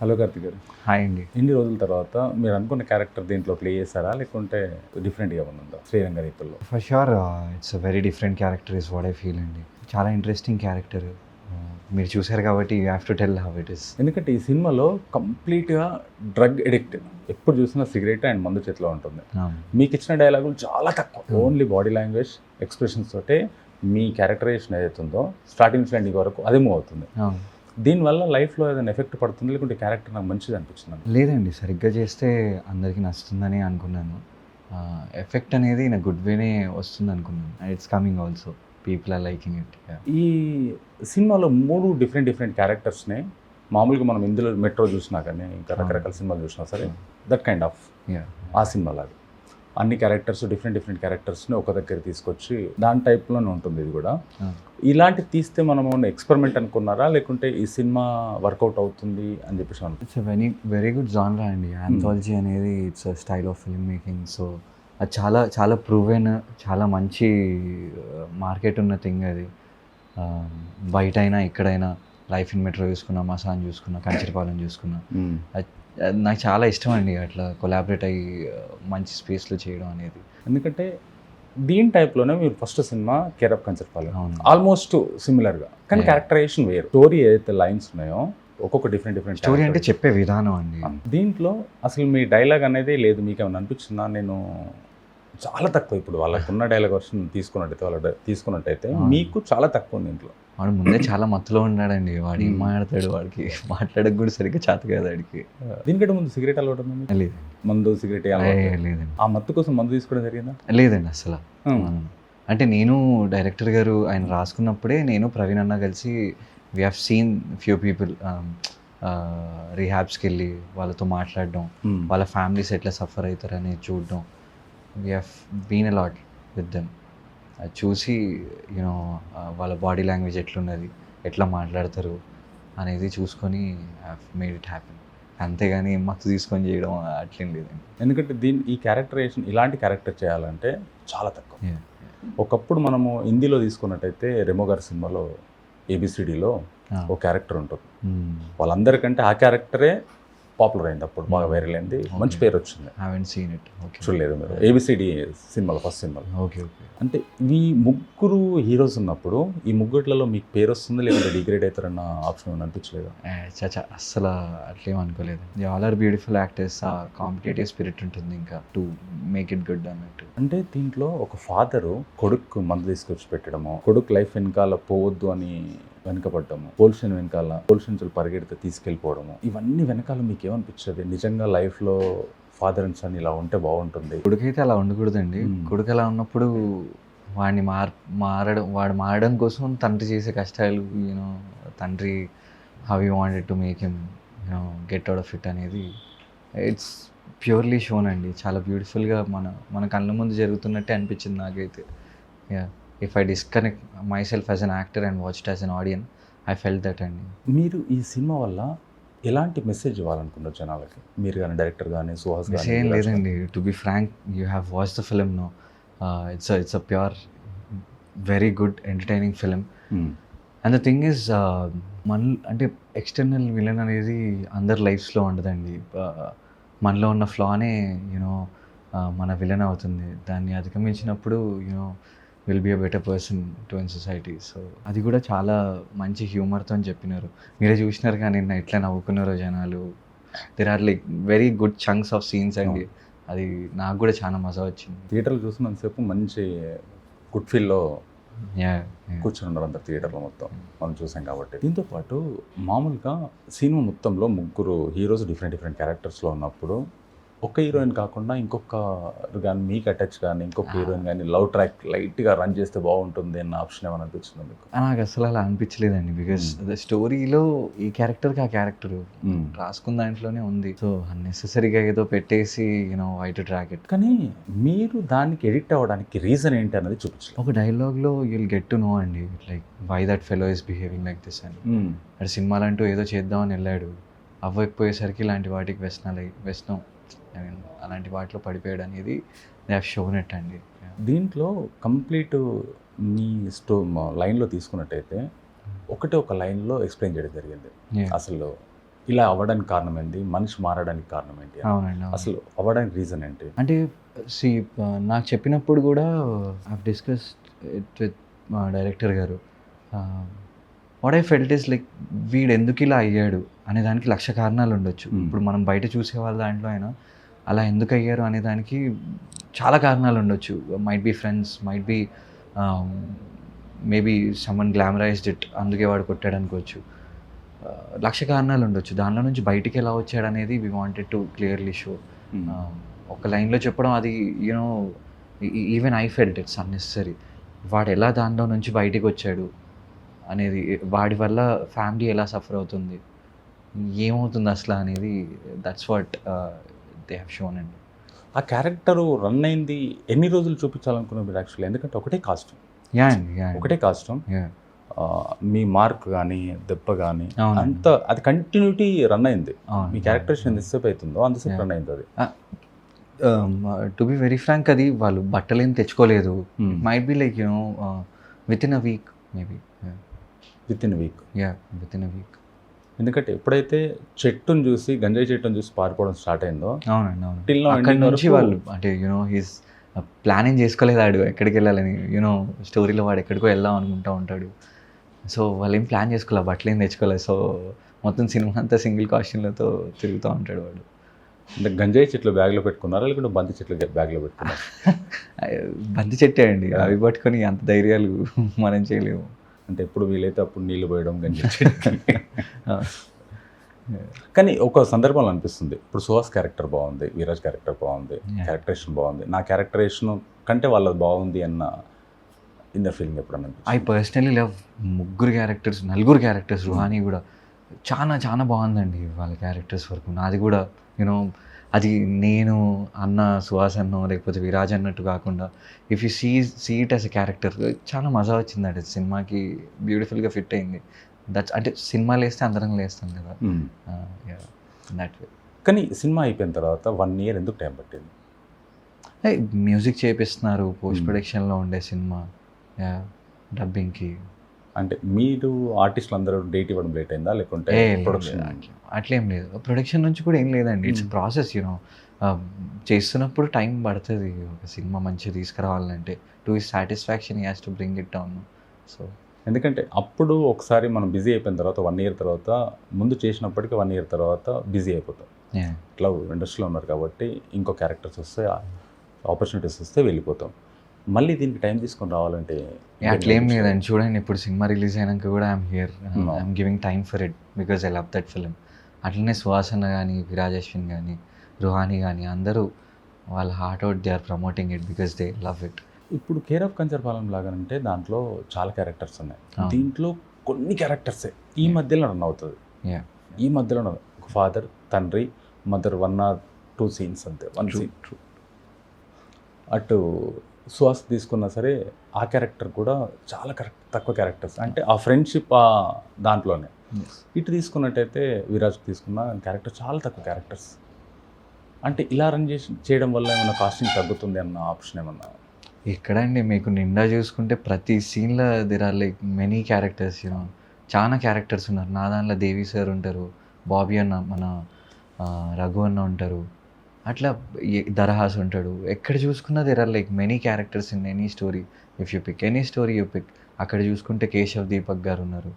Hello Karthik గారు, hi అండి. ఇన్ని రోజుల తర్వాత మీరు అనుకున్న క్యారెక్టర్ దీంట్లో ప్లే చేశారా, లేకుంటే డిఫరెంట్గా ఉందా శ్రీరంగ రీతుల్లో? For sure it's a very different character is what I feel అండి. చాలా ఇంట్రెస్టింగ్ క్యారెక్టర్. మీరు చూసారు కాబట్టి you have to tell how it is. ఎందుకంటే ఈ సినిమాలో కంప్లీట్గా డ్రగ్ ఎడిక్ట్, ఎప్పుడు చూసినా సిగరెట్ అండ్ మందు చేతిలో ఉంటుంది. మీకు ఇచ్చిన డైలాగులు చాలా తక్కువ, ఓన్లీ బాడీ లాంగ్వేజ్ ఎక్స్ప్రెషన్స్ తోటే మీ క్యారెక్టరైజేషన్ ఏదైతుందో స్టార్టింగ్ నుంచి ఎండింగ్ వరకు అదే మూవ్ అవుతుంది. దీనివల్ల లైఫ్లో ఏదైనా ఎఫెక్ట్ పడుతుంది, లేకుంటే క్యారెక్టర్ నాకు మంచిది అనిపించింది? లేదండి, సరిగ్గా చేస్తే అందరికీ నచ్చుతుందని అనుకున్నాను. ఎఫెక్ట్ అనేది ఇన్ గుడ్ వేనే వస్తుంది అనుకున్నాను. It's coming also, people are liking it. ఈ సినిమాలో 3 డిఫరెంట్ క్యారెక్టర్స్ని మామూలుగా మనం ఇందులో మెట్రో చూసినా కానీ ఇంకా రకరకాల సినిమాలు చూసినా సరే దట్ కైండ్ ఆఫ్ ఆ సినిమా లాగా అన్ని క్యారెక్టర్స్ డిఫరెంట్ క్యారెక్టర్స్ని ఒక దగ్గర తీసుకొచ్చి దాని టైప్లోనే ఉంటుంది ఇది కూడా. ఇలాంటి తీస్తే మనం ఎక్స్పెరిమెంట్ అనుకున్నారా, లేకుంటే ఈ సినిమా వర్కౌట్ అవుతుంది అని చెప్పేసి అనుకుంటున్నారా? ఇట్స్ వెరీ గుడ్ జానరా అండి. ఆంథాలజీ అనేది it's style of film making. So అది చాలా ప్రూవెన్, చాలా మంచి మార్కెట్ ఉన్న థింగ్ అది. బయట అయినా ఎక్కడైనా లైఫ్ ఇన్ మెట్రో చూసుకున్నా, మసాన్ చూసుకున్నా, కంచరపాలెం చూసుకున్నా, అది నాకు చాలా ఇష్టం అండి. అట్లా కొలాబరేట్ అయ్యి మంచి స్పేస్లో చేయడం అనేది. ఎందుకంటే దీని టైప్లోనే మీరు first cinema care of Kancharapalem almost సిమిలర్గా, కానీ క్యారెక్టరైజేషన్ వేరు. స్టోరీ ఏదైతే లైన్స్ ఉన్నాయో ఒక్కొక్క డిఫరెంట్ స్టోరీ అంటే చెప్పే విధానం అండి. దీంట్లో అసలు మీ డైలాగ్ అనేది లేదు. మీకు ఏమైనా అనిపించిందా? నేను చాలా తక్కువ, ఇప్పుడు వాళ్ళకున్న డైలాగ్ వర్షన్ తీసుకున్నట్టయితే మీకు చాలా తక్కువ ఉంది దీంట్లో. వాడు ముందే చాలా మత్తులో ఉన్నాడండి. వాడు ఏం మాట్లాడతాడు, వాడికి మాట్లాడక కూడా సరిగ్గా చేత కాదు వాడికి. దీనికంటే ముందు సిగరెట్ అలవాటు ఉంది? లేదు, మందు సిగరెట్ లేదండి. ఆ మత్తు కోసం మందు తీసుకోవడం జరిగిందా? లేదండి అసలు. అంటే నేను డైరెక్టర్ గారు ఆయన రాసుకున్నప్పుడే నేను ప్రవీణ్ అన్న కలిసి we have seen few people రీహాబ్స్కి వెళ్ళి వాళ్ళతో మాట్లాడడం, వాళ్ళ ఫ్యామిలీస్ ఎట్లా సఫర్ అవుతారని చూడడం. We have been a lot with them. అది చూసి యూనో వాళ్ళ బాడీ లాంగ్వేజ్ ఎట్లున్నది, ఎట్లా మాట్లాడతారు అనేది చూసుకొని మేడ్ ఇట్ హ్యాపెన్. అంతేగాని మత్తు తీసుకొని చేయడం అట్లేం లేదండి. ఎందుకంటే ఈ క్యారెక్టరైజేషన్, ఇలాంటి క్యారెక్టర్ చేయాలంటే చాలా తక్కువ. ఒకప్పుడు మనము హిందీలో తీసుకున్నట్టయితే రెమో గారి సినిమాలో ఏబిసిడిలో ఒక క్యారెక్టర్ ఉంటుంది. వాళ్ళందరికంటే ఆ క్యారెక్టరే పాపులర్ అయింది, అప్పుడు బాగా వైరల్ అయింది, మంచి పేరు వచ్చింది. చూడలేదు మీరు ఏబిసిడి సినిమాలో, ఫస్ట్ సినిమాలో? ఓకే. అంటే ఈ ముగ్గురు హీరోస్ ఉన్నప్పుడు ఈ ముగ్గుట్లలో మీకు పేరు వస్తుంది, లేదంటే డిగ్రేడ్ అవుతారన్న ఆప్షన్ ఏమైనా అనిపించలేదు? చచ్చా, అస్సలు అట్లేం అనుకోలేదు. They all are beautiful actors. ఆ కాంపిటేటివ్ స్పిరిట్ ఉంటుంది ఇంకా టు మేక్ ఇట్ గుడ్ అన్నట్టు. అంటే దీంట్లో ఒక ఫాదరు కొడుకు మందు తీసుకొచ్చి పెట్టడము, కొడుకు లైఫ్ వెనకాల పోవద్దు అని వెనకపడ్డము, పోల్షన్ వెనకాల పోల్షన్స్ పరిగెడితే తీసుకెళ్ళిపోవడము, ఇవన్నీ వెనకాల మీకు ఏమనిపించదు? నిజంగా లైఫ్లో ఫాదర్ అండ్ సన్ ఇలా ఉంటే బాగుంటుంది. కొడుకైతే అలా ఉండకూడదండి. కొడుకు అలా ఉన్నప్పుడు వాడిని వాడు మారడం కోసం తండ్రి చేసే కష్టాలు, యూనో తండ్రి how you wanted to make him you know get out of it అనేది ఇట్స్ ప్యూర్లీ షోన్ అండి. చాలా బ్యూటిఫుల్గా మన కళ్ళ ముందు జరుగుతున్నట్టే అనిపించింది నాకైతే. If I disconnect my self as an actor and watched as an audience, I felt that అండి. మీరు ఈ సినిమా వల్ల ఎలాంటి మెసేజ్ ఇవ్వాలనుకున్నారు జనాలకి? మీరు కానీ డైరెక్టర్ కానీ సుహాస్ కానీ? ఏం లేదండి, to be frank, you have watch the film no. It's a pure very good entertaining film. And the thing is అంటే ఎక్స్టర్నల్ విలన్ అనేది అందరి లైఫ్స్లో ఉండదండి. మనలో ఉన్న ఫ్లానే యూనో మన విలన్ అవుతుంది. దాన్ని అధిగమించినప్పుడు you know will be a better person to in society. So అది కూడా చాలా మంచి హ్యూమర్తో చెప్పినారు. మీరే చూసినారు కానీ నిన్న ఎట్లా నవ్వుకున్నారో జనాలు. There are like very good chunks of scenes అండి. అది నాకు కూడా చాలా మజా వచ్చింది. థియేటర్లో చూసినంతసేపు మంచి గుడ్ ఫీల్లో కూర్చొని ఉన్నారు అందరు థియేటర్లో మొత్తం, మనం చూసాం కాబట్టి. దీంతోపాటు మామూలుగా సినిమా మొత్తంలో ముగ్గురు హీరోస్ డిఫరెంట్ క్యారెక్టర్స్లో ఉన్నప్పుడు ఒక హీరోయిన్ కాకుండా ఇంకొకరు కానీ మీకు అటాచ్ కానీ ఇంకొక హీరోయిన్ కానీ లవ్ ట్రాక్ లైట్గా రన్ చేస్తే బాగుంటుంది అన్న ఆప్షన్ ఏమైనా అనిపించింది మీకు? నాకు అసలు అలా అనిపించలేదండి. బికాస్ ద స్టోరీలో ఈ క్యారెక్టర్కి ఆ క్యారెక్టర్ రాసుకున్న దాంట్లోనే ఉంది. సో అన్నెసెసరీగా ఏదో పెట్టేసి యూనో వైట్ ట్రాక్ ఇట్. కానీ మీరు దానికి ఎడిక్ట్ అవ్వడానికి రీజన్ ఏంటి అన్నది చూపించాలి. ఒక డైలాగ్లో యుల్ గెట్ టు నో అండి, like why that fellow is behaving like this అని. అది సినిమాలంటూ ఏదో చేద్దామని వెళ్ళాడు, అవ్వకపోయేసరికి ఇలాంటి వాటికి వ్యసనం అలాంటి వాటిలో పడిపోయాడు అనేది దే హ్యావ్ షోన్ ఇట్ అండి. దీంట్లో కంప్లీట్ మీ లైన్లో తీసుకున్నట్టయితే ఒక లైన్లో ఎక్స్ప్లెయిన్ చేయడం జరిగింది. అసలు ఇలా అవ్వడానికి కారణం ఏంటి, మనిషి మారడానికి కారణం ఏంటి, అవునండి అవును. అసలు అవ్వడానికి రీజన్ ఏంటి? అంటే సి నాకు చెప్పినప్పుడు కూడా ఐ డిస్కస్డ్ ఇట్ విత్ మా డైరెక్టర్ గారు. What I felt is like వీడు ఎందుకు ఇలా అయ్యాడు అనే దానికి 1,00,000 కారణాలు ఉండొచ్చు. ఇప్పుడు మనం బయట చూసే వాళ్ళ దాంట్లో అయినా అలా ఎందుకు అయ్యారు అనే దానికి చాలా కారణాలు ఉండొచ్చు. Might be friends, might be maybe someone glamorised it, అందుకే వాడు కొట్టాడు అనుకోవచ్చు. 1,00,000 కారణాలు ఉండొచ్చు. దానిలో నుంచి బయటికి ఎలా వచ్చాడు అనేది we wanted to clearly show. ఒక లైన్లో చెప్పడం అది you know even I felt it's unnecessary. వాడు ఎలా దానిలో నుంచి బయటికి వచ్చాడు అనేది, వాడి వల్ల ఫ్యామిలీ ఎలా సఫర్ అవుతుంది, ఏమవుతుంది అసలు అనేది, that's what they have shown అండి. ఆ క్యారెక్టర్ రన్ అయింది ఎన్ని రోజులు చూపించాలనుకున్నారు మీరు యాక్చువల్లీ? ఎందుకంటే ఒకటే కాస్ట్యూమ్, యా అండి, యా ఒకటే కాస్ట్యూమ్, యా. మీ మార్క్ కానీ దెబ్బ కానీ అవునండి. అంత అది కంటిన్యూటీ రన్ అయింది. అవును. మీ క్యారెక్టరేషన్ ఎంతసేపు అవుతుందో అంతసేపు రన్ అయింది అది. టు బి వెరీ ఫ్రాంక్, అది వాళ్ళు బట్టలు ఏం తెచ్చుకోలేదు. Might be like you know within a week maybe. Within week. Yeah, within a week. ఎందుకంటే ఎప్పుడైతే చెట్టును చూసి, గంజాయి చెట్టును చూసి పారిపోవడం స్టార్ట్ అయిందో, అవునండి అవును. till now అక్కడి ending నుంచి వరకు వాళ్ళు అంటే యూనో హీస్ ప్లానింగ్ చేసుకోలేదు ఆడు ఎక్కడికి వెళ్ళాలని. యూనో స్టోరీలో వాడు ఎక్కడికో వెళ్దాం అనుకుంటా ఉంటాడు. సో వాళ్ళు ఏం ప్లాన్ చేసుకోలేదు, బట్టలు ఏం తెచ్చుకోలేదు. సో మొత్తం సినిమా అంతా సింగిల్ కాస్ట్యూమ్లతో తిరుగుతూ ఉంటాడు వాడు. అంటే గంజాయి చెట్లు బ్యాగ్లో పెట్టుకున్నారా, లేకుంటే బంతి చెట్లు బ్యాగ్లో పెట్టుకున్నారా? బంతి చెట్టే అండి, అవి పట్టుకొని అంత ధైర్యాలు మనం చేయలేము. అంటే ఎప్పుడు వీలైతే అప్పుడు నీళ్లు పోయడం గంజాయి చెట్టుకి. కానీ ఒక సందర్భంలో అనిపిస్తుంది, ఇప్పుడు సుహాస్ క్యారెక్టర్ బాగుంది, వీరాజ్ క్యారెక్టర్ బాగుంది, క్యారెక్టరేషన్ బాగుంది, నా క్యారెక్టరేషన్ కంటే వాళ్ళది బాగుంది అన్న ఇన్ ద ఫీలింగ్ ఎప్పుడన్నా ఐ పర్సనలీ లవ్ ముగ్గురు క్యారెక్టర్స్, నలుగురు క్యారెక్టర్స్. రుహానీ కూడా చాలా చాలా బాగుందండి వాళ్ళ క్యారెక్టర్స్ వరకు. నాది కూడా యూనో అది నేను అన్న సుహాస్ అన్నో లేకపోతే విరాజ్ అన్నట్టు కాకుండా, if you see it as a character చాలా మజా వచ్చింది. అంటే సినిమాకి బ్యూటిఫుల్గా ఫిట్ అయింది. దట్స్ అంటే సినిమాలు వేస్తే అందరం లేస్తాం కదా, దట్ వే. కానీ సినిమా అయిపోయిన తర్వాత 1 year ఎందుకు టైం పట్టింది? మ్యూజిక్ చేపిస్తున్నారు, పోస్ట్ ప్రొడక్షన్లో ఉండే సినిమా, డబ్బింగ్కి. అంటే మీరు ఆర్టిస్టులు అందరూ డేట్ ఇవ్వడం లేట్ అయిందా, లేకుంటే ప్రొడక్షన్? అట్లేం లేదు, ప్రొడక్షన్ నుంచి కూడా ఏం లేదండి. It's process you know. చేస్తున్నప్పుడు టైం పడుతుంది ఒక సినిమా మంచిగా తీసుకురావాలంటే. To his satisfaction he has to bring it down. So ఎందుకంటే అప్పుడు ఒకసారి మనం బిజీ అయిపోయిన తర్వాత 1 year తర్వాత, ముందు చేసినప్పటికీ 1 year తర్వాత బిజీ అయిపోతాం. ఇట్లా ఇండస్ట్రీలో ఉన్నారు కాబట్టి ఇంకో క్యారెక్టర్స్ వస్తే, ఆపర్చునిటీస్ వస్తే వెళ్ళిపోతాం. మళ్ళీ దీనికి టైం తీసుకొని రావాలంటే అట్లేం లేదండి. చూడండి, ఇప్పుడు సినిమా రిలీజ్ అయినాక కూడా I'm here, I'm giving time for it because I love that film. అట్లనే సుహాసన కానీ, విరాజ్ అశ్విన్ కానీ, రుహానీ కానీ అందరూ వాళ్ళ heart out they are promoting it because they love it. ఇప్పుడు కేర్ ఆఫ్ కంచర్పాలెం లాగానంటే దాంట్లో చాలా క్యారెక్టర్స్ ఉన్నాయి, దీంట్లో కొన్ని క్యారెక్టర్సే ఈ మధ్యలో రన్ అవుతుంది. ఈ మధ్యలో ఒక ఫాదర్, తండ్రి, మదర్, 1 or 2 scenes అంతే, 1 scene. అటు సుహాస్ తీసుకున్నా సరే ఆ క్యారెక్టర్ కూడా చాలా తక్కువ క్యారెక్టర్స్, అంటే ఆ ఫ్రెండ్షిప్ దాంట్లోనే. ఇటు తీసుకున్నట్టయితే విరాజ్ తీసుకున్న క్యారెక్టర్ చాలా తక్కువ క్యారెక్టర్స్. అంటే ఇలా రన్ చేయడం వల్ల ఏమైనా కాస్టింగ్ తగ్గుతుంది అన్న ఆప్షన్ ఏమన్నా? ఎక్కడండి, మీకు నిండా చూసుకుంటే ప్రతి సీన్లో there are like many characters. You know చాలా క్యారెక్టర్స్ ఉన్నారు. నా దాంట్లో దేవి సార్ ఉంటారు, బాబీ అన్న, మన రఘు అన్న ఉంటారు, అట్లా దరహాస్ ఉంటాడు. ఎక్కడ చూసుకున్నా there are like many characters in any story. If you pick any story you pick. అక్కడ చూసుకుంటే కేశవ్ దీపక్ గారు ఉన్నారు.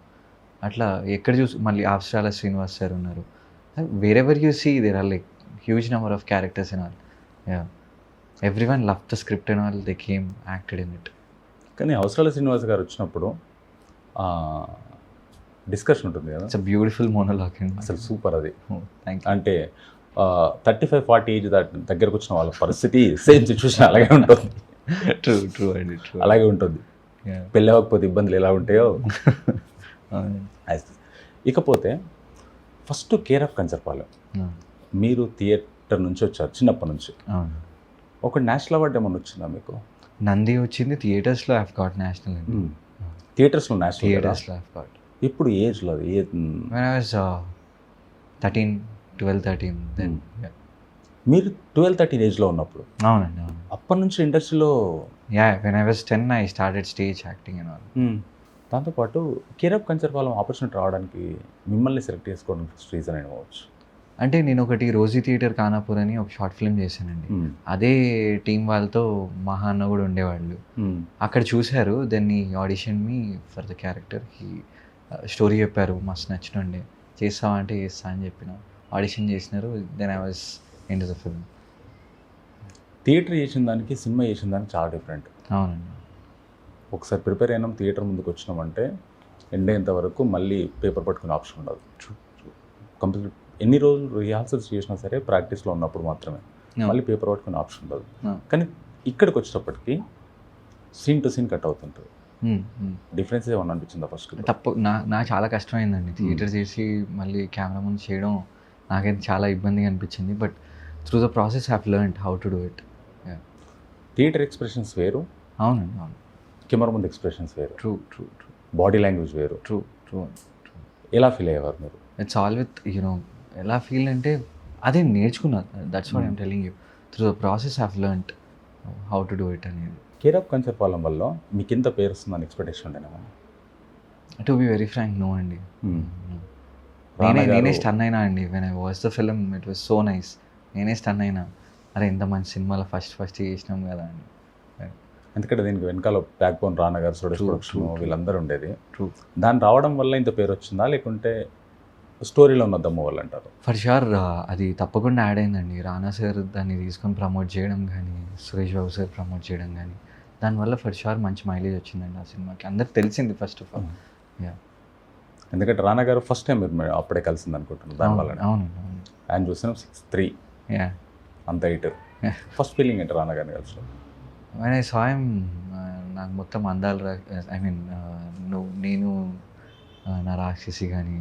అట్లా ఎక్కడ మళ్ళీ ఆఫ్స్ట్రాల శ్రీనివాస్ సార్ ఉన్నారు. Wherever you see there are like huge number of characters in all. Everyone love the script and all, they came acted in it. కానీ అవసరాల శ్రీనివాస్ గారు వచ్చినప్పుడు డిస్కషన్ ఉంటుంది కదా, ఇట్స్ అ బ్యూటిఫుల్ మోనోలాగ్ అండి, అసలు సూపర్ అది. Thank you. అంటే 35-40 age దగ్గరకు వచ్చిన వాళ్ళ పరిస్థితి సేమ్ సిచ్యువేషన్ అలాగే ఉంటుంది. ట్రూ అండి, ట్రూ. అలాగే ఉంటుంది. పెళ్ళి అవ్వకపోతే ఇబ్బందులు ఎలా ఉంటాయో. ఇకపోతే ఫస్ట్ కేర్ ఆఫ్ కంచర్పాలెం, మీరు థియేటర్ నుంచి వచ్చారు చిన్నప్పటి నుంచి. ఒక నేషనల్ అవార్డు ఏమన్నా వచ్చిందా మీకు? నంది వచ్చింది, థియేటర్స్లో హ్యావ్ గాట్ నేషనల్. థియేటర్స్లో నేషనల్, థియేటర్స్లో హ్యావ్ గాట్. ఇప్పుడు ఏజ్లో when I was 12-13 then. మీరు 12-13 ఏజ్లో ఉన్నప్పుడు? అవునండి, అవును. అప్పటి నుంచి ఇండస్ట్రీలో? when I was 10 I started stage acting and all. దాంతోపాటు కేర్ ఆఫ్ కంచర్పాలెం ఆపర్చునిటీ రావడానికి మిమ్మల్ని సెలెక్ట్ చేసుకోవడానికి ఫస్ట్ రీజన్ అయిపోవచ్చు. అంటే నేను ఒకటి రోజీ థియేటర్ ఖానాపూర్ అని ఒక షార్ట్ ఫిల్మ్ చేశానండి. అదే టీం వాళ్ళతో మహా అన్న కూడా ఉండేవాళ్ళు. అక్కడ చూశారు, దాన్ని audition me for the character. Story చెప్పారు, మస్తు నచ్చినండే. చేస్తావా అంటే చేస్తా అని చెప్పిన. ఆడిషన్ చేసినారు, then I was into the film. Theatre చేసిన దానికి సినిమా చేసిన దానికి చాలా డిఫరెంట్. అవునండి. ఒకసారి ప్రిపేర్ అయినాం, థియేటర్ ముందుకు వచ్చినామంటే ఎండ్ అయ్యేంత వరకు మళ్ళీ పేపర్ పట్టుకునే ఆప్షన్ ఉండదు. కంప్లీట్ ఎన్ని రోజులు రిహార్సల్స్ చేసినా సరే ప్రాక్టీస్లో ఉన్నప్పుడు మాత్రమే, మళ్ళీ పేపర్ పట్టుకునే ఆప్షన్ ఉండదు. కానీ ఇక్కడికి వచ్చేటప్పటికి సీన్ టు సీన్ కట్ అవుతుంటుంది. డిఫరెన్స్ ఏమన్నా అనిపించిందా ఫస్ట్? తప్పు నా చాలా కష్టమైందండి థియేటర్ చేసి మళ్ళీ కెమెరా ముందు చేయడం. నాకైతే చాలా ఇబ్బందిగా అనిపించింది. But through the process have learned how to do it. Theater expressions వేరు, అవునండి, అవును. కెమెరా ముందు ఎక్స్ప్రెషన్స్ వేరు, true true true. Body language వేరు. True true. ఎలా ఫీల్ అయ్యేవారు మీరు? ఇట్స్ ఆల్ విత్ ఎలా ఫీల్ అంటే అదే నేర్చుకున్నా. That's what I'm telling you. Through the process have learned how to do it అనేది. కేర్ ఆఫ్ కంచర్పాలెం వల్ల మీకు ఇంత పేరు వస్తుందని ఎక్స్పెక్టేషన్ ఉండేనా? To be very Frank, no అండి. నేనే స్టన్ అయినా అండి. When I watch the film it was so nice. నేనే స్టన్ అయినా, అరే ఇంత మంచి సినిమాలో ఫస్ట్ చేసినాం కదా అని. ఎందుకంటే దీనికి వెనకాల బ్యాక్ బోన్ రానా గారు, సురేష్ ప్రొడక్షన్ వీళ్ళందరూ ఉండేది. ట్రూ. దాన్ని రావడం వల్ల ఇంత పేరు వచ్చిందా, లేకుంటే స్టోరీలో ఉన్న దమ్ము వల్ల అంటారు? ఫర్ షూర్ అది తప్పకుండా యాడ్ అయిందండి. రానా సార్ దాన్ని తీసుకొని ప్రమోట్ చేయడం కానీ, సురేష్ బాబు సార్ ప్రమోట్ చేయడం కానీ, దానివల్ల ఫర్ షూర్ మంచి మైలేజ్ వచ్చిందండి ఆ సినిమాకి. అందరికి తెలిసింది ఫస్ట్ ఆఫ్ ఆల్. ఎందుకంటే రానా గారు ఫస్ట్ టైం మీరు అప్పుడే కలిసింది అనుకుంటున్నాను దానివల్ల. అవునండి. ఆయన చూసినాం 6'3", అంత హైట్. ఫస్ట్ ఫీలింగ్ ఏంటి రానా గారిని కలిసి? when I saw him, నాకు మొత్తం అందాలు ఐ మీన్ నేను నా రాక్షసి కానీ,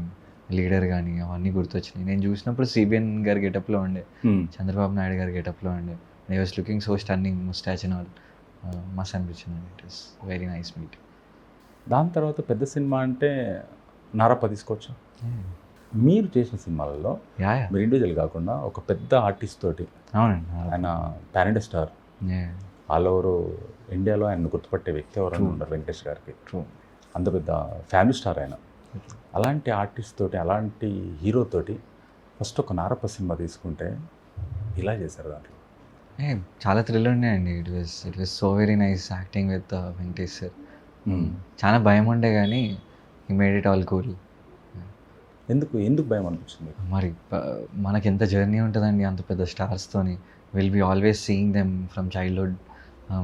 లీడర్ కానీ అవన్నీ గుర్తొచ్చినాయి. నేను చూసినప్పుడు సిబిఎన్ గారి గెటప్లో ఉండే, చంద్రబాబు నాయుడు గారి గెటప్లో ఉండే. I was looking so stunning, moustache and all. మస్త్ అనిపించింది. It was very nice meet. దాని తర్వాత పెద్ద సినిమా అంటే నారప్ప తీసుకోవచ్చు. మీరు చేసిన సినిమాలలో మీరు ఇండివిజువల్ కాకుండా ఒక పెద్ద ఆర్టిస్ట్ తోటి, అవునండి, ఆయన pan India star, all over ఇండియాలో ఆయన గుర్తుపట్టే వ్యక్తి ఎవరైనా ఉన్నారు వెంకటేష్ గారికి. అంత పెద్ద ఫ్యామిలీ స్టార్ ఆయన. అలాంటి ఆర్టిస్ట్ తోటి, అలాంటి హీరో తోటి ఫస్ట్ ఒక నారప్ప సినిమా తీసుకుంటే ఇలా చేశారు. దాంట్లో చాలా థ్రిల్ ఉన్నాయండి. It was so very nice acting with Venkatesh sir. చాలా భయం ఉండే కానీ he made it all cool. ఎందుకు భయం అనిపించింది? మరి మనకి ఎంత జర్నీ ఉంటుందండి అంత పెద్ద స్టార్స్తోని. Will be always seeing them from childhood.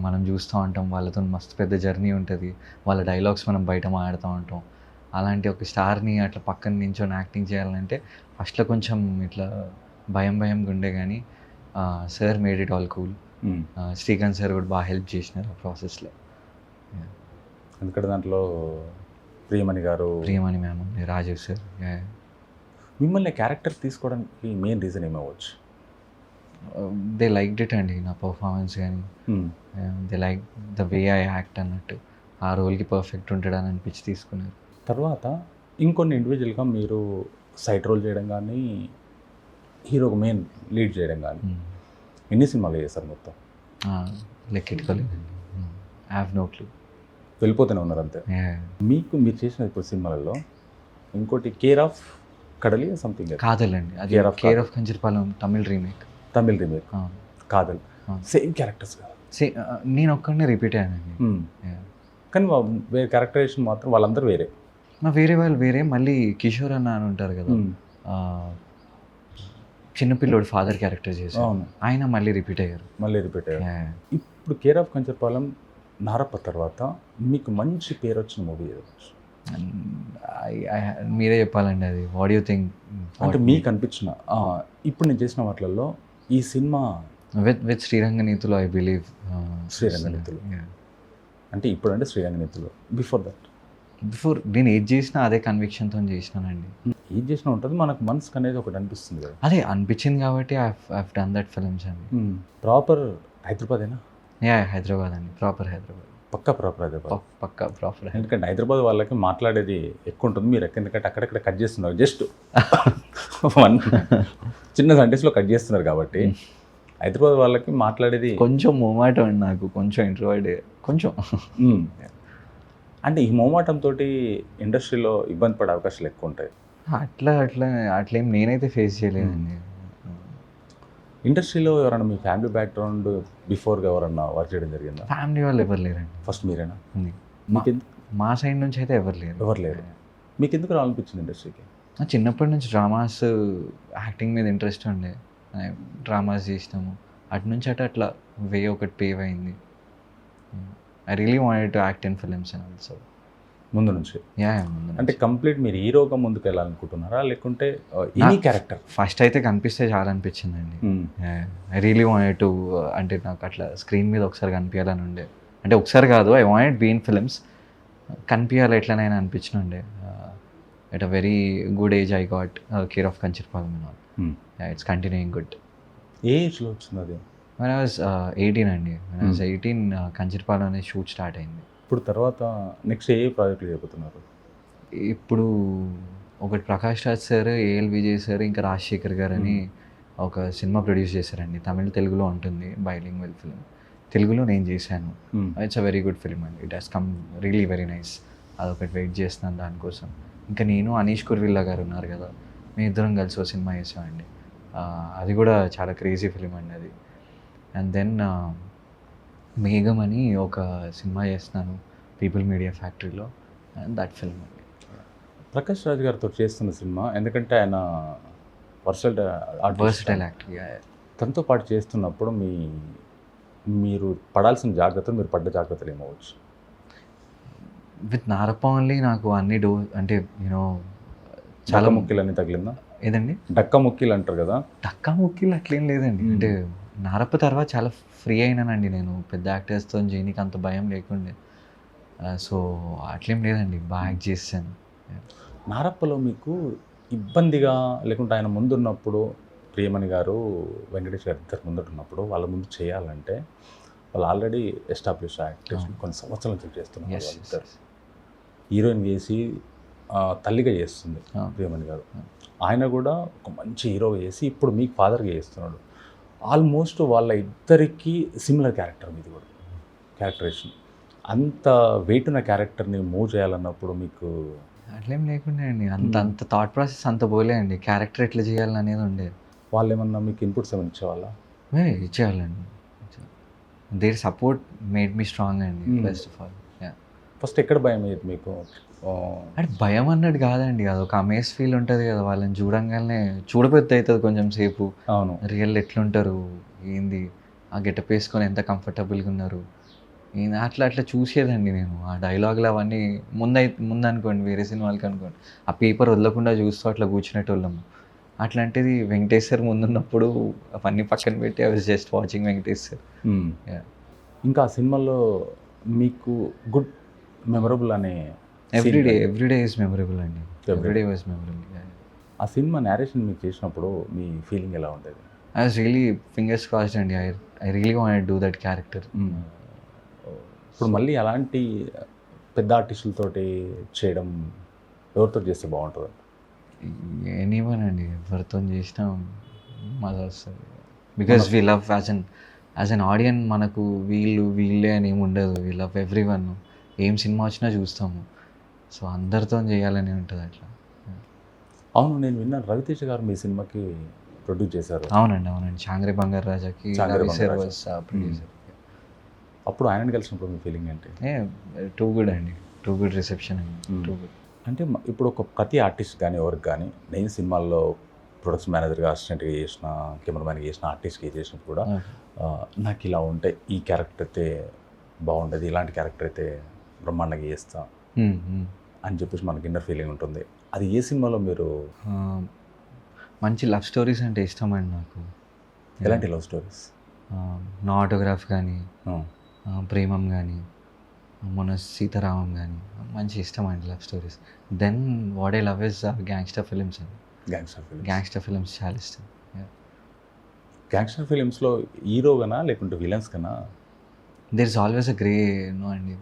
మనం చూస్తూ ఉంటాం, వాళ్ళతో మస్తు పెద్ద జర్నీ ఉంటుంది. వాళ్ళ డైలాగ్స్ మనం బయట మాట్లాడుతూ ఉంటాం. అలాంటి ఒక స్టార్ని అట్లా పక్కన నించొని యాక్టింగ్ చేయాలంటే ఫస్ట్లో కొంచెం ఇట్లా భయంగా ఉండే కానీ sir made it all cool. Srikanth sir కూడా బాగా హెల్ప్ చేసినారు ఆ ప్రాసెస్లో. ఎందుకంటే దాంట్లో ప్రియమణి మ్యామ్ ఉంది, రాజీవ్ సార్. మిమ్మల్ని క్యారెక్టర్ తీసుకోవడానికి మెయిన్ రీజన్ ఏమవచ్చు? దే లైక్డ్ ఇట్ అండి, నా పర్ఫార్మెన్స్ కానీ. They like the way I act అన్నట్టు. ఆ రోల్కి పర్ఫెక్ట్ ఉంటాడని అనిపించి తీసుకున్నారు. తర్వాత ఇంకొన్ని ఇండివిజువల్గా మీరు సైడ్ రోల్ చేయడం కానీ, హీరోకి మెయిన్ లీడ్ చేయడం కానీ ఎన్ని సినిమాలు చేస్తారు మొత్తం? లెక్కెట్టుకోలేదండి. I have no clue. వెళ్ళిపోతూనే ఉన్నారు అంతే. మీరు చేసిన ఇప్పుడు సినిమాలలో ఇంకోటి కేర్ ఆఫ్ కడలి సంథింగ్ కాదలండి, అది care of Kancharapalem Tamil remake. Kadhal same characters కదా. నేను ఒక్కడనే రిపీట్ అయ్యానండి. కానీ వేరే క్యారెక్టరైజేషన్ మాత్రం వాళ్ళందరూ వేరే. వేరే వాళ్ళు వేరే. మళ్ళీ కిషోర్ అన్న అని ఉంటారు కదా, చిన్నపిల్లోడు ఫాదర్ క్యారెక్టర్ చేశారు, ఆయన మళ్ళీ రిపీట్ అయ్యారు. ఇప్పుడు కేర్ ఆఫ్ కంచర్పాలెం నారప్ప తర్వాత మీకు మంచి పేరు వచ్చిన మూవీ ఏదో? మీరే చెప్పాలండి అది. What you think? అంటే మీకు అనిపించిన ఇప్పుడు నేను చేసిన వాటిల్లో ఈ సినిమా విత్ శ్రీరంగనీతులు, ఐ బిలీవ్. శ్రీరంగనీతులు అంటే ఇప్పుడు అంటే శ్రీరంగనీతులు. బిఫోర్ నేను ఏది చేసినా అదే కన్విక్షన్తో చేసినానండి. ఏది చేసినా ఉంటుంది, మనకు మనసుకు అనేది ఒకటి అనిపిస్తుంది కదా. అదే అనిపించింది కాబట్టి ఐ డన్ దట్ ఫిల్మ్స్ అండి. ప్రాపర్ హైదరాబాదేనా? హైదరాబాద్ అండి, proper Hyderabad. Proper Hyderabad. Proper. ఎందుకంటే హైదరాబాద్ వాళ్ళకి మాట్లాడేది ఎక్కువ ఉంటుంది. మీరు ఎందుకంటే అక్కడక్కడ కట్ చేస్తున్నారు, జస్ట్ చిన్న సెంటెన్స్లో కట్ చేస్తున్నారు కాబట్టి హైదరాబాద్ వాళ్ళకి మాట్లాడేది కొంచెం మొమాట అండి. నాకు కొంచెం ఇంట్రోవర్ట్ కొంచెం. అంటే ఈ మొహమాటంతో ఇండస్ట్రీలో ఇబ్బంది పడే అవకాశాలు ఎక్కువ ఉంటాయి. అట్లేం నేనైతే ఫేస్ చేయలేదండి. ఇండస్ట్రీలో ఎవరైనా మీ ఫ్యామిలీ బ్యాక్గ్రౌండ్ బిఫోర్గా ఎవరన్నా వర్క్ చేయడం జరిగిందా? ఫ్యామిలీ వాళ్ళు ఎవరు లేరండి. ఫస్ట్ మీరేనా? ఉంది. మీకెందుకు మా సైడ్ నుంచి అయితే ఎవరు లేరు. ఎవరు లేరు. మీకెందుకు రావాలనిపించింది ఇండస్ట్రీకి? చిన్నప్పటి నుంచి డ్రామాస్, యాక్టింగ్ మీద ఇంట్రెస్ట్ ఉండే. డ్రామాస్ చేసినాము. అటు నుంచి అట్లా వే ఒకటి పేవ్ అయింది. I really wanted to act in films and also. ముందు నుంచి ముందు అంటే కంప్లీట్ మీరు హీరోగా ముందుకు వెళ్ళాలనుకుంటున్నారా, లేకుంటే ఎనీ క్యారెక్టర్? ఫస్ట్ అయితే కనిపిస్తే చాలా అనిపించిందండి. ఐ రియలీ వాంటెడ్ టు, అంటే నాకు అట్లా స్క్రీన్ మీద ఒకసారి కనిపించాలని ఉండే. అంటే ఒకసారి కాదు, I wanted be in films. కనిపించాలి ఎట్లనైనా అనిపించిన ఉండే. At a very good age I got care of Kancharapalem and all. It's continuing good. ఏ ఏజ్లో వచ్చింది అది? when I was 18 అండి. when I was 18 కంచర్పాలెం అనే షూట్ స్టార్ట్ అయింది. ఇప్పుడు తర్వాత నెక్స్ట్ ఏ ప్రాజెక్టులు చేయబోతున్నారు? ఇప్పుడు ఒకటి Prakash Raj sir, AL Vijay sir, ఇంకా రాజశేఖర్ గారు అని ఒక సినిమా ప్రొడ్యూస్ చేశారండి. తమిళ తెలుగులో ఉంటుంది, బైలింగ్వల్ ఫిల్మ్. తెలుగులో నేను చేశాను. It's a very good film అండి. It has come really very nice. అదొకటి వెయిట్ చేస్తున్నాను దానికోసం. ఇంకా నేను అనీష్ కుర్విల్లా గారు ఉన్నారు కదా, మేము ఇద్దరం కలిసి ఒక సినిమా చేసామండి. అది కూడా చాలా క్రేజీ ఫిలిం అండి అది. అండ్ దెన్ మేఘం అని ఒక సినిమా చేస్తున్నాను పీపుల్ మీడియా ఫ్యాక్టరీలో, అండ్ దట్ ఫిల్మ్ అండి. ప్రకాష్ రాజ్ గారితో చేస్తున్న సినిమా, ఎందుకంటే ఆయన వర్సటైల్ యాక్టర్. తనతో పాటు చేస్తున్నప్పుడు మీరు పడాల్సిన జాగ్రత్తలు, మీరు పడ్డ జాగ్రత్తలు ఏమవచ్చు? విత్ నారప్ప ఓన్లీ నాకు అన్ని అంటే యూనో చాలా ముక్కిలు అన్నీ తగిలిందా? ఏదండి? డక్క ముక్కిలు అంటారు కదా. డక్కా ముక్కిలు అట్లేం లేదండి. అంటే నారప్ప తర్వాత చాలా ఫ్రీ అయినానండి నేను. పెద్ద యాక్టర్స్తో చేయనీకి అంత భయం లేకుండే. సో అట్లేం లేదండి, బాగా యాక్ట్ చేశాను. నారప్పలో మీకు ఇబ్బందిగా, లేకుంటే ఆయన ముందున్నప్పుడు, ప్రియమణి గారు వెంకటేష్ గారు ఇద్దరు ముందున్నప్పుడు వాళ్ళ ముందు చేయాలంటే వాళ్ళు ఆల్రెడీ ఎస్టాబ్లిష్ యాక్టర్స్ కొన్ని సంవత్సరాల నుంచి చేస్తున్నారు. హీరోయిన్ చేసి తల్లిగా చేస్తుంది ప్రియమణి గారు. ఆయన కూడా ఒక మంచి హీరోగా చేసి ఇప్పుడు మీకు ఫాదర్గా చేస్తున్నాడు. ఆల్మోస్ట్ వాళ్ళ ఇద్దరికి సిమిలర్ క్యారెక్టర్ మీది కూడా, క్యారెక్టరేషన్. అంత వెయిట్ ఉన్న క్యారెక్టర్ని మూవ్ చేయాలన్నప్పుడు మీకు అట్లేం లేకుండే అండి. అంత థాట్ ప్రాసెస్ అంత పోలే అండి. క్యారెక్టర్ ఎట్లా చేయాలని అనేది ఉండే. వాళ్ళు ఏమన్నా మీకు ఇన్పుట్స్ ఏమైనా ఇచ్చేవాళ్ళ? ఇచ్చేయాలండి. Their support made me strong అండి. ఫస్ట్ ఆఫ్ ఆల్ ఫస్ట్ ఎక్కడ భయం అయ్యేది మీకు? అంటే భయం అన్నట్టు కాదండి, అది ఒక అమేజ్ ఫీల్ ఉంటుంది కదా. వాళ్ళని చూడంగానే చూడబుద్ధి అవుతుంది కొంచెం సేపు. అవును, రియల్ ఎట్లుంటారు, ఏంది, ఆ గెటప్ వేసుకొని ఎంత కంఫర్టబుల్గా ఉన్నారు, అట్లా చూసేదండి నేను. ఆ డైలాగులు అవన్నీ ముందు అనుకోండి, వేరే సినిమాలకి అనుకోండి, ఆ పేపర్ వదలకుండా చూస్తూ అట్లా కూర్చునేటోళ్ళము. అట్లాంటిది వెంకటేష్ సార్ ముందున్నప్పుడు అవన్నీ పక్కన పెట్టి I was just watching Venkatesh sir. ఇంకా ఆ సినిమాలో మీకు గుడ్ మెమరబుల్ అనే ఎవ్రీడే ఈజ్ మెమరబుల్ అండి. Everyday was memorable. ఆ సినిమా నేరేషన్ మీకు చేసినప్పుడు మీ ఫీలింగ్ ఎలా ఉండేది? I was really fingers crossed అండి. I really wanted to do that character. ఇప్పుడు మళ్ళీ అలాంటి పెద్ద ఆర్టిస్టులతోటి చేయడం ఎవరితో చేస్తే బాగుంటుంది? ఎనీవన్ అండి, ఎవరితో చేసినా మజా వస్తుంది. Because we love as an audience. మనకు వీళ్ళే అని ఏమి ఉండదు. We love every one. ఏం సినిమా వచ్చినా చూస్తాము. సో అందరితో చేయాలని ఉంటుంది అట్లా. అవును, నేను విన్నాను రవితేజ గారు మీ సినిమాకి ప్రొడ్యూస్ చేశారు. అవునండి. చాంగ్రే బంగారు రాజాకి ప్రొడ్యూసర్. అప్పుడు ఆయనని కలిసినప్పుడు మీ ఫీలింగ్ ఏంటి? టూ గుడ్ అండి, టూ గుడ్ రిసెప్షన్ అండి, టూ గుడ్. అంటే ఇప్పుడు ఒక ప్రతి ఆర్టిస్ట్ కానీ ఎవరికి కానీ, నేను సినిమాల్లో ప్రొడక్షన్ మేనేజర్గా, అసిస్టెంట్గా చేసిన, కెమెరామ్యాన్గా చేసిన, ఆర్టిస్ట్గా చేసినప్పుడు కూడా నాకు ఇలా ఉంటే ఈ క్యారెక్టర్ అయితే బాగుండేది, ఇలాంటి క్యారెక్టర్ అయితే బ్రహ్మాండంగా చేస్తా అని చెప్పేసి మనకి ఇన్నర్ ఫీలింగ్ ఉంటుంది. అది ఏ సినిమాలో మీరు? మంచి లవ్ స్టోరీస్ అంటే ఇష్టం అండి నాకు. ఎలాంటి లవ్ స్టోరీస్? నా ఆటోగ్రాఫ్ కానీ, ప్రేమం కానీ, మొన్న సీతారామం కానీ మంచి ఇష్టం అండి love stories. Then what I love is gangster films అండి. గ్యాంగ్స్టర్ ఫిలిమ్స్ చాలా ఇష్టం. గ్యాంగ్స్టర్ ఫిలిమ్స్లో హీరోగానా లేకుంటే విలన్స్ కన్నా? There is always a grey అండి.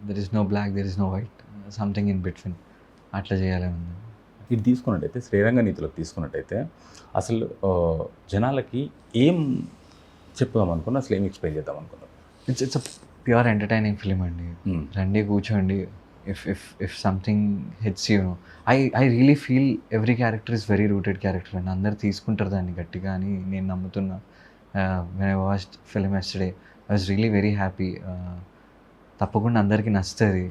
There is no black, there is no white, something in between. అట్లా చేయాలని ఉంది. ఇది తీసుకున్నట్టయితే, శ్రీరంగ నీతిలోకి తీసుకున్నట్టయితే అసలు జనాలకి ఏం చెప్దాం అనుకున్నా, అసలు ఏం ఎక్స్ప్లెయిన్ చేద్దాం అనుకున్నాం? It's a pure entertaining film అండి. రండి కూర్చోండి, if something hits you know I really feel every character is very rooted character and అందరు తీసుకుంటారు దాన్ని గట్టిగా అని నేను నమ్ముతున్నా. When I watched film yesterday I was really very happy. తప్పకుండా అందరికీ నచ్చుతుంది,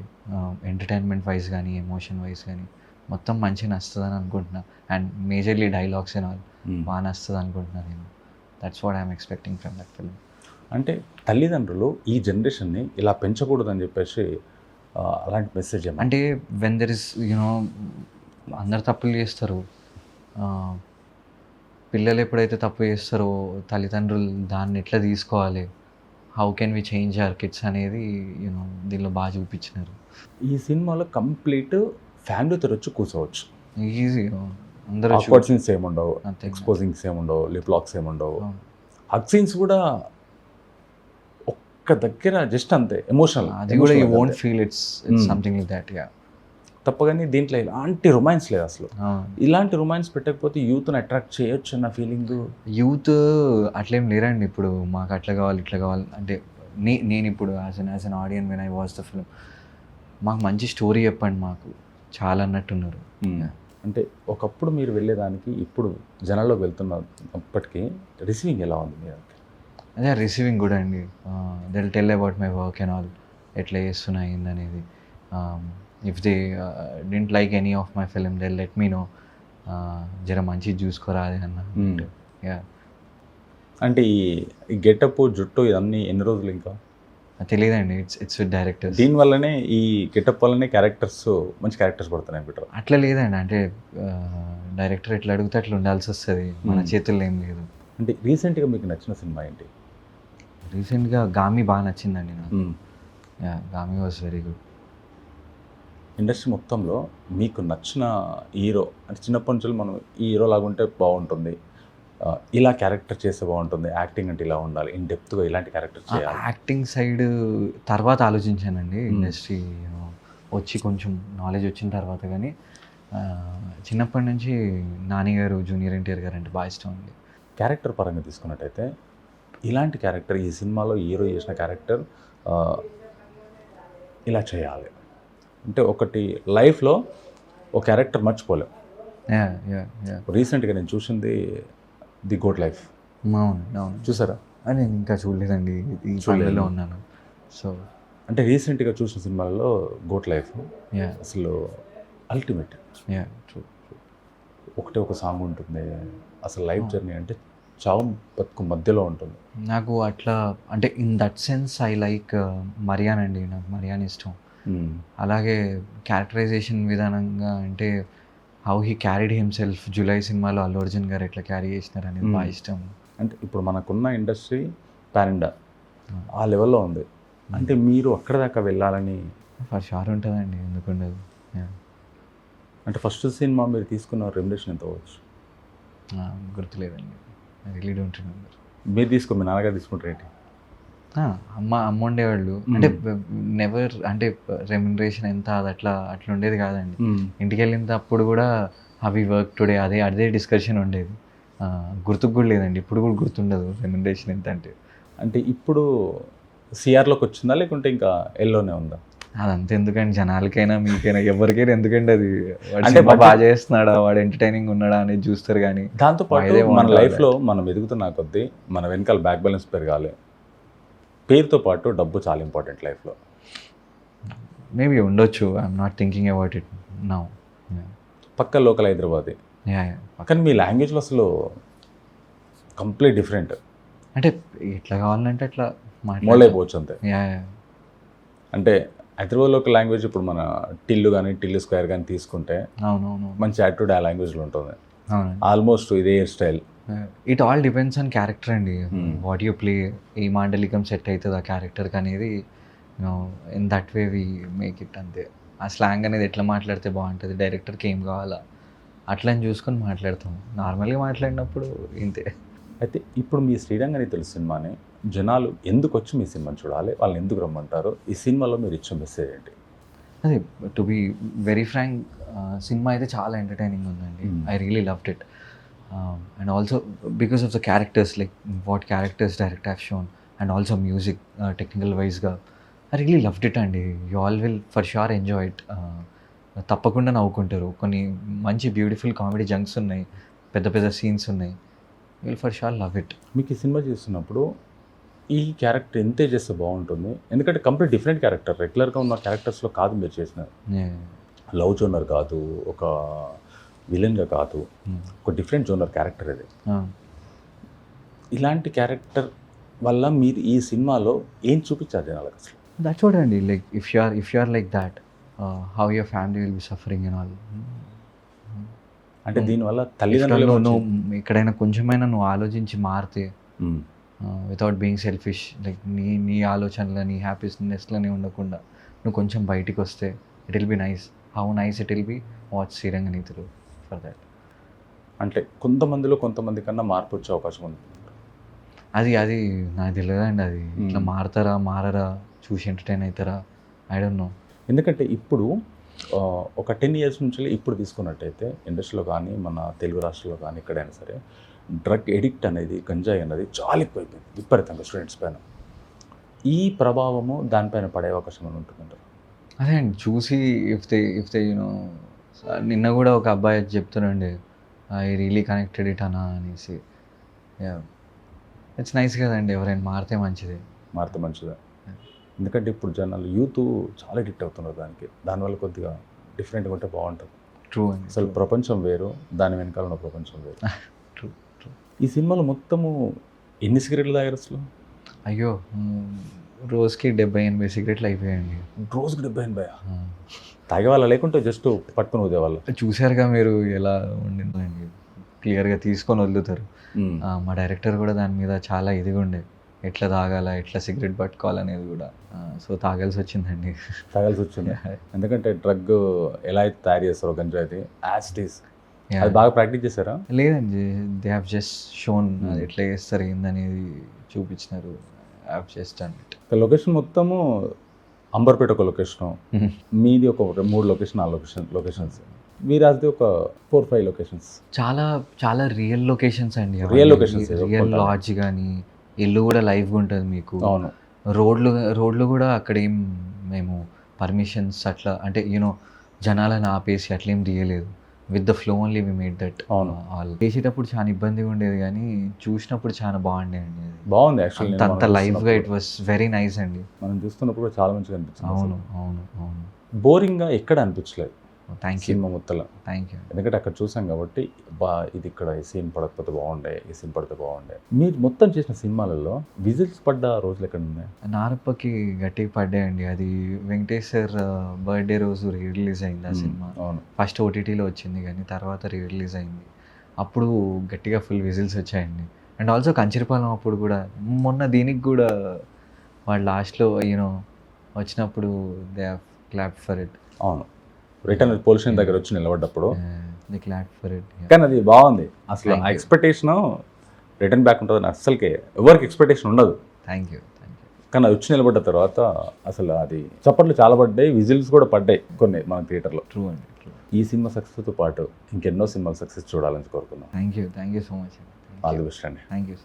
ఎంటర్టైన్మెంట్ వైజ్ కానీ ఎమోషన్ వైజ్ కానీ మొత్తం మంచిగా నచ్చుతుందని అనుకుంటున్నా. And majorly dialogues and all బాగా నచ్చుతుంది అనుకుంటున్నా నేను. That's what I'm expecting from that film. అంటే తల్లిదండ్రులు ఈ జనరేషన్ని ఇలా పెంచకూడదని చెప్పేసి అలాంటి మెసేజ్ అంటే వెన్ దెర్ ఇస్ యూనో అందరు తప్పులు చేస్తారు, పిల్లలు ఎప్పుడైతే తప్పు చేస్తారో తల్లిదండ్రులు దాన్ని ఎట్లా తీసుకోవాలి, how can we change our kids అనేది యూనో దీనిలో బాగా చూపించినారు. ఈ సినిమాలో కంప్లీట్ ఫ్యామిలీతో వచ్చి కూర్చోవచ్చు. ఈజీ అందరూ ఆక్వర్డ్ సీన్స్ ఏముండవు, ఎక్స్పోజింగ్స్ ఏముండవు, లిప్ లాక్స్ ఏముండవు, హగ్ సీన్స్ కూడా ఒక్క దగ్గర జస్ట్ అంతే ఎమోషనల్. అది కూడా you won't feel it's something like that. Yeah తప్పగానే దీంట్లో ఇలాంటి రొమాన్స్ లేదు అసలు. ఇలాంటి రొమాన్స్ పెట్టకపోతే యూత్ని అట్రాక్ట్ చేయొచ్చు అన్న ఫీలింగ్. యూత్ అట్లేం లేరండి ఇప్పుడు, మాకు అట్లా కావాలి ఇట్లా కావాలి అంటే నేను ఇప్పుడు as an audience when I watch the film మాకు మంచి స్టోరీ చెప్పండి మాకు చాలా అన్నట్టున్నారు. అంటే ఒకప్పుడు మీరు వెళ్ళేదానికి ఇప్పుడు జనాల్లోకి వెళ్తున్నప్పటికీ రిసీవింగ్ ఎలా ఉంది మీరు? అదే రిసీవింగ్ కూడా అండి. They tell about my work and all ఎట్లా చేస్తున్నాయి ఏందనేది. If they didn't like any of my film they let me know, జర మంచిగా చూసుకోరా అది అన్న. యా అంటే ఈ గెటప్ జుట్టు ఇవన్నీ ఎన్ని రోజులు ఇంకా తెలియదండి. It's with director. దీనివల్లనే ఈ గెటప్ వల్లనే క్యారెక్టర్స్ మంచి క్యారెక్టర్స్ పడుతున్నాయి బెటర్. అట్లా లేదండి, అంటే డైరెక్టర్ ఎట్లా అడిగితే అట్లా ఉండాల్సి వస్తుంది, మన చేతుల్లో ఏం లేదు. అంటే రీసెంట్గా మీకు నచ్చిన సినిమా ఏంటి? రీసెంట్గా గామి బాగా నచ్చిందండి నాకు. Yeah Gaami was very good. Industry మొత్తంలో మీకు నచ్చిన హీరో అంటే చిన్నప్పటి నుంచి మనం ఈ హీరో లాగా ఉంటే బాగుంటుంది, ఇలా క్యారెక్టర్ చేస్తే బాగుంటుంది, యాక్టింగ్ అంటే ఇలా ఉండాలి, ఇన్ డెప్త్గా ఇలాంటి క్యారెక్టర్ చేయాలి. యాక్టింగ్ సైడ్ తర్వాత ఆలోచించానండి, ఇండస్ట్రీ వచ్చి కొంచెం నాలెడ్జ్ వచ్చిన తర్వాత. కానీ చిన్నప్పటి నుంచి నాని గారు, జూనియర్ ఎన్టీఆర్ గారు అంటే బాగా ఇష్టం అండి. క్యారెక్టర్ పరంగా తీసుకున్నట్టయితే ఇలాంటి క్యారెక్టర్ ఈ సినిమాలో హీరో చేసిన క్యారెక్టర్ ఇలా చేయాలి అంటే ఒకటి లైఫ్లో ఒక క్యారెక్టర్ మర్చిపోలేం. రీసెంట్గా నేను చూసింది ది గోట్ లైఫ్. అవును చూసారా? నేను ఇంకా చూడలేదండి, ఈ చూడలేలో ఉన్నాను. సో అంటే రీసెంట్గా చూసిన సినిమాల్లో గోట్ లైఫ్ అసలు అల్టిమేట్. ఒకటే ఒక సాంగ్ ఉంటుంది, అసలు లైఫ్ జర్నీ అంటే చావు బతుకు మధ్యలో ఉంటుంది. నాకు అట్లా అంటే in that sense I like Maryan అండి, నాకు మరియాన్ ఇష్టం. అలాగే క్యారెక్టరైజేషన్ విధానంగా అంటే how he carried himself, Julai సినిమాలో అల్లు అర్జున్ గారు ఎట్లా క్యారీ చేసినారు అనేది బాగా ఇష్టం. అంటే ఇప్పుడు మనకున్న ఇండస్ట్రీ పానిండా ఆ లెవెల్లో ఉంది, అంటే మీరు అక్కడ దాకా వెళ్ళాలని ఫర్ షూర్ ఉంటుందండి, ఎందుకు ఉండదు. అంటే ఫస్ట్ సినిమా మీరు తీసుకున్న రెమ్యునరేషన్ ఎంత అవ్వచ్చు? గుర్తులేదండి, ఐ రియలీ డోంట్ రిమెంబర్. మీరు మీ నాన్నగారు తీసుకుంటారు ఏంటి? అమ్మ ఉండేవాళ్ళు, అంటే నెవర్ అంటే రెమ్యునరేషన్ ఎంత అది అట్లా ఉండేది కాదండి. ఇంటికి వెళ్ళినప్పుడు కూడా అవి వర్క్ టుడే అదే డిస్కషన్ ఉండేది. గుర్తుకు కూడా లేదండి, ఇప్పుడు కూడా గుర్తుండదు రెమ్యునరేషన్ ఎంత అంటే. అంటే ఇప్పుడు సిఆర్లోకి వచ్చిందా లేకుంటే ఇంకా ఎల్లోనే ఉందా? అదంతా ఎందుకండి, జనాలకైనా మీకైనా ఎవరికైనా ఎందుకండి, అది అంటే బాగా చేస్తున్నాడా, వాడు ఎంటర్టైనింగ్ ఉన్నాడా అనేది చూస్తారు. కానీ దాంతోపాటు మన లైఫ్లో మనం ఎదుగుతున్న కొద్దీ మన వెనకాల బ్యాక్ బ్యాలెన్స్ పెరగాలి, పేరుతో పాటు డబ్బు చాలా ఇంపార్టెంట్ లైఫ్లో. మేబీ ఉండొచ్చు, I'm not thinking about it now. పక్క లోకల్ హైదరాబాద్, కానీ మీ లాంగ్వేజ్లో అసలు కంప్లీట్ డిఫరెంట్. అంటే ఎట్లా కావాలంటే అట్లా మొదలైపోవచ్చు అంతే. అంటే హైదరాబాద్ లోకల్ లాంగ్వేజ్ ఇప్పుడు మన టిల్లు కానీ టిల్లు స్క్వేర్ కానీ తీసుకుంటే అవునవును మంచి యాటిట్యూడ్ ఆ లాంగ్వేజ్లో ఉంటుంది. ఆల్మోస్ట్ ఇదే hair style. It all depends on character అండి, వాట్ యూ ప్లే, ఏ మాండలికం సెట్ అవుతుంది ఆ క్యారెక్టర్కి అనేది. In that way we make it అంతే. ఆ స్లాంగ్ అనేది ఎట్లా మాట్లాడితే బాగుంటుంది, డైరెక్టర్కి ఏం కావాలా అట్లా అని చూసుకొని మాట్లాడతాం. నార్మల్గా మాట్లాడినప్పుడు ఇంతే. అయితే ఇప్పుడు మీ శ్రీరంగని తెలుసు సినిమాని జనాలు ఎందుకు వచ్చి మీ సినిమాని చూడాలి, వాళ్ళని ఎందుకు రమ్మంటారు, ఈ సినిమాలో మీరు ఇచ్చే మెసేజ్ ఏంటి? అదే to be very frank, cinema అయితే చాలా ఎంటర్టైనింగ్ ఉందండి. I really loved it. And also because of the characters, like what characters direct have shown, and also music, technical wise ga I really loved it అండి. You all will for sure enjoy it. తప్పకుండా నవ్వుకుంటారు. కొన్ని మంచి beautiful comedy జంక్స్ ఉన్నాయి, పెద్ద పెద్ద scenes ఉన్నాయి. Will for sure love it. మీకు ఈ సినిమా చేస్తున్నప్పుడు ఈ క్యారెక్టర్ ఎంతే చేస్తే బాగుంటుంది, ఎందుకంటే కంప్లీట్ డిఫరెంట్ క్యారెక్టర్, రెగ్యులర్గా ఉన్న క్యారెక్టర్స్లో కాదు మీరు చేసిన. లవ్ జోనర్ కాదు, ఒక విలన్గా కాదు, ఒక డిఫరెంట్ జోనర్ క్యారెక్టర్ ఇది. ఇలాంటి క్యారెక్టర్ వల్ల మీరు ఈ సినిమాలో ఏం చూపించారు జనాలకు అసలు? దట్ చూడండి, like if you are like that, how your family will be suffering and all. అంటే దీనివల్ల తల్లిదండ్రులు నువ్వు ఎక్కడైనా కొంచెమైనా నువ్వు ఆలోచించి మారితే, వితౌట్ బీయింగ్ సెల్ఫిష్, లైక్ నీ ఆలోచనలు నీ హ్యాపీనెస్లోనే ఉండకుండా నువ్వు కొంచెం బయటికి వస్తే it will be nice. How nice it will be watch Sriranganeethulu for that. అంటే కొంతమందిలో కొంతమంది కన్నా మార్పు వచ్చే అవకాశం ఉంది. అది నాకు తెలియదండి. అది ఇట్లా మారరా చూసి ఎంటర్టైన్ అవుతారా, ఐ డోంట్ నో. ఎందుకంటే ఇప్పుడు ఒక 10 years నుంచి ఇప్పుడు తీసుకున్నట్టయితే ఇండస్ట్రీలో కానీ మన తెలుగు రాష్ట్రాల్లో కానీ ఎక్కడైనా సరే డ్రగ్ ఎడిక్ట్ అనేది, గంజాయి అనేది చాలా ఎక్కువైపోయింది విపరీతంగా స్టూడెంట్స్ పైన. ఈ ప్రభావము దానిపైన పడే అవకాశం అని ఉంటుందంటారు? అదే అండి, చూసి ఇఫ్ దే యూనో, నిన్న కూడా ఒక అబ్బాయి చెప్తున్నాండి, ఐ రియలీ కనెక్టెడ్ ఇట్ అన్నా అనేసి. ఇట్స్ నైస్ కదండి, ఎవరైనా మారితే మంచిది. ఎందుకంటే ఇప్పుడు జనాలు యూత్ చాలా ఎడిక్ట్ అవుతున్నారు దానికి. దానివల్ల కొద్దిగా డిఫరెంట్గా ఉంటే బాగుంటుంది. ట్రూ అండి. అసలు ప్రపంచం వేరు, దాని వెనకాల ఉన్న ప్రపంచం వేరు. ట్రూ. ఈ సినిమాలో మొత్తము ఎన్ని సిగరెట్లు తాగారు అసలు? అయ్యో, రోజుకి 70-80 సిగరెట్లు అయిపోయాయండి. రోజుకి 70-80 తాగేవాళ్ళ, లేకుంటే జస్ట్ పట్టుకుని ఊదేవాళ్ళ? చూశారుగా మీరు ఎలా ఉండిందండి, క్లియర్గా తీసుకొని వదులుతారు. మా డైరెక్టర్ కూడా దాని మీద చాలా ఇదిగా ఉండే, ఎట్లా తాగాల, ఎట్లా సిగరెట్ పట్టుకోవాలనేది కూడా. సో తాగాల్సి వచ్చింది. ఎందుకంటే డ్రగ్ ఎలా అయితే తయారు చేస్తారో గంజాయి యాజ్ ఇట్ ఈస్, అది బాగా ప్రాక్టీస్ చేశారా? లేదండి, దే హ్యావ్ జస్ట్ షోన్ ఎట్లా చేస్తారు ఏందనేది చూపించినారు. Have just done it. Location మొత్తము అంబర్పేట ఒక లొకేషను, మీది ఒక 3 లొకేషన్, 4 లొకేషన్స్, వీరాజ్ది ఒక 4-5 లొకేషన్స్. చాలా రియల్ లొకేషన్స్ అండి. రియల్ లాడ్జ్ కానీ, ఇల్లు కూడా లైవ్గా ఉంటుంది మీకు. అవును. రోడ్లు కూడా అక్కడ ఏం మేము పర్మిషన్స్ అట్లా అంటే జనాలను ఆపేసి అట్లా ఏం తీయలేదు. With the flow only we made that. అవును. వాళ్ళు చేసేటప్పుడు చాలా ఇబ్బందిగా ఉండేది, కానీ చూసినప్పుడు చాలా బాగుండే అండి. బాగుంది యాక్చువల్లీ, అంత లైవ్గా ఇట్ వాస్ వెరీ నైస్ అండి. మనం చూస్తున్నప్పుడు చాలా మంచిగా అనిపించింది. అవును. బోరింగ్గా ఎక్కడ అనిపించలేదు. Thank you. సినిమా మొత్తంలో థ్యాంక్ యూ. ఎందుకంటే అక్కడ చూసాం కాబట్టి ఇది ఇక్కడ ఈ సీన్ పడకపోతే బాగుండే, ఈ సీన్ పడితే బాగుండే. మీరు మొత్తం చేసిన సినిమాలలో విజిల్స్ పడ్డ రోజులు ఎక్కడ ఉన్నాయి? నారప్పకి గట్టిగా పడ్డాయండి. అది వెంకటేష్ సార్ బర్త్డే రోజు రిలీజ్ అయింది ఆ సినిమా. అవును. ఫస్ట్ ఓటీటీలో వచ్చింది, కానీ తర్వాత రిలీజ్ అయింది. అప్పుడు గట్టిగా ఫుల్ విజిల్స్ వచ్చాయండి. అండ్ ఆల్సో కంచిరిపాలెం అప్పుడు కూడా, మొన్న దీనికి కూడా వాళ్ళు లాస్ట్లో వచ్చినప్పుడు they have clap for it. అవును, రిటర్న్ పోలీస్ స్టేషన్ దగ్గర వచ్చి నిలబడ్డప్పుడు దే క్లాప్ ఫర్ ఇట్. కానీ అది బాగుంది. అసలు ఆ ఎక్స్పెక్టేషన్ రిటర్న్ బ్యాక్ ఉంటుంది, అస్సలకే ఎవరికి ఎక్స్పెక్టేషన్ ఉండదు. Thank you. కానీ అది వచ్చి నిలబడ్డ తర్వాత అసలు అది చప్పట్లు చాలా పడ్డాయి, విజిల్స్ కూడా పడ్డాయి కొన్ని మన థియేటర్లో. ట్రూ అండి, ట్రూ. ఈ సినిమా సక్సెస్తో పాటు ఇంకెన్నో సినిమాలు సక్సెస్ చూడాలని కోరుకున్నాం. Thank you so much. All the best అండి. Thank you.